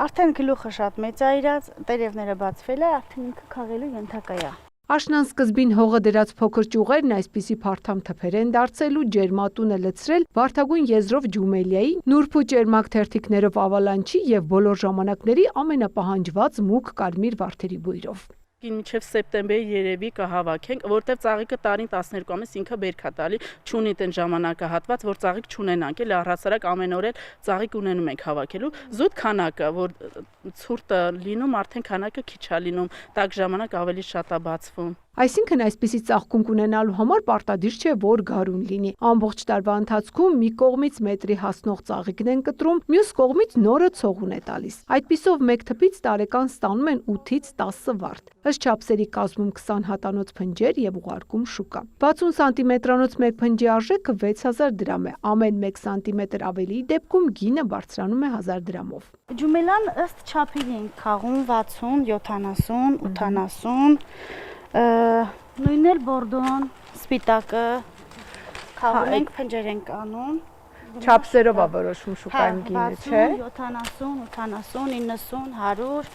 Արդեն գլուխը շատ մեծ է իրաց, տերևները բացվել է, արդեն ինքը քաղելու ենթակա է։ Աշնան սկզբին հողը դրած փոքր ճյուղերն այսպիսի փարթամ թփեր են դարձել ու ջերմատունը լցրել վարդագույն եզրով ջումելիայի, նուրբ ու ճերմակ թերթիկներով ավալանչի եւ բոլոր ժամանակների ամենապահանջված մուգ կարմիր վարդերի բույրով։ Մինչև սեպտեմբերի երևի կհավաքենք, որտեվ ծաղիկը տարին 12 ամիս ինքը բերք է տալի, չունի տեն ժամանակահատված, որ ծաղիկ չունենանք, էլ առհասարակ ամեն օր էլ ծաղիկ ունենում ենք հավաքելու։ Զուտ քանակը, որ ցուրտը լինում, արդեն քանակը քիչ է լինում, տաք ժամանակ ավելի շատ է բացվում։ Այսինքն այսպիսի ծաղկունք ունենալու համար պարտադիր չէ, որ գարուն լինի։ Ամբողջ տարվա ընթացքում մի կողմից մետրի հասնող ծաղիկն են կտրում, մյուս կողմից նորը ցողուն է տալիս։ Այդպիսով մեկ թփից տարեկան ստանում են 8-ից 10 վարդ։ Ըստ չափսերի կազմում 20 հատանոց փնջեր եւ ուղարկում շուկա։ 60 սանտիմետրանոց մեկ փնջի արժեքը 6000 դրամ է։ Ամեն 1 սանտիմետր ավելիի դեպքում գինը բարձրանում է 1000 դրամով։ Ջումելան ըստ չափերի են քաղում 60, 70, 80 նույնն էլ բորդոն, սպիտակը քաղում ենք, փնջեր ենք անում։ Չափսերով է որոշում շուկայում գինը, չէ՞։ 70, 80, 90, 100,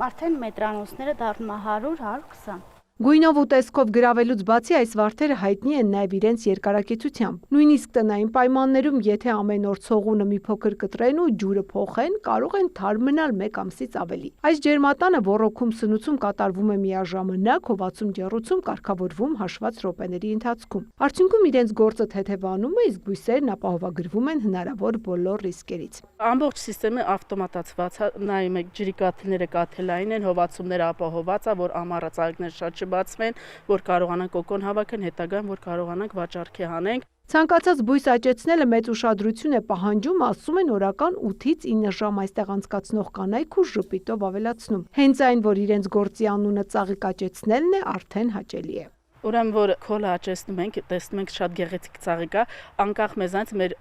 արդեն մետրանոցները դառնում է 100, 120։ Գույնով ու տեսքով գրավելուց բացի այս վարդերը հայտնի են նաև իրենց երկարակեցությամբ։ Նույնիսկ տնային պայմաններում, եթե ամեն օր ցողունը մի փոքր կտրեն ու ջուրը փոխեն, կարող են թարմ մնալ 1 ամսից ավելի։ Այս ջերմատանը ոռոգում սնուցում կատարվում է միաժամանակ, հովացում ջեռուցում կարգավորվում հաշված րոպեների ընթացքում։ Արդյունքում իրենց գործը թեթևանում է, իսկ բույսերն ապահովագրվում են հնարավոր բոլոր ռիսկերից։ Ամբողջ սիստեմը ավտոմատացված է, նայում եք ջրի կաթիլները կաթիլային են, հովացումները ապահոված է, որ ամառը ծաղիկները շատ չբացվեն, որ կարողանանք կոկոն հավաքեն, հետագայում որ կարողանանք վաճառքի հանենք։ Ցանկացած բույս աճեցնելը մեծ ուշադրություն է պահանջում, ասում են օրական 8-ից 9 ժամ այստեղ անցկացնող կանայք ու ժպիտով ավելացնում։ Հենց այն, որ իրենց գործի անունը ծաղիկ աճեցնելն է, արդեն հաճելի է։ Ուրեմն որ քոլը աճեցնում ենք, տեսնում ենք շատ գեղեցիկ ծաղիկ է, անկախ մեզանից մեր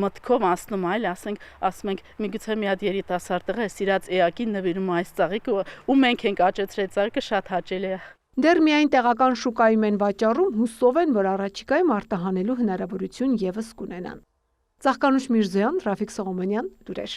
մտքով անցնում այլ, ասում ենք միգուցե մի հատ երիտասարդ տղա է սիրած էակին նվիրում այս ծաղիկը ու մենք ենք աճեցրել ծաղիկը, շատ հաճելի է։ Դեռ միայն տեղական շուկայում են վաճառում, հուսով են, որ առաջիկայում արտահանելու հնարավորություն եւս կունենան։ Ծաղկանուշ Միրզոյան, Ռաֆիկ Սողոմոնյան, Լուրեր։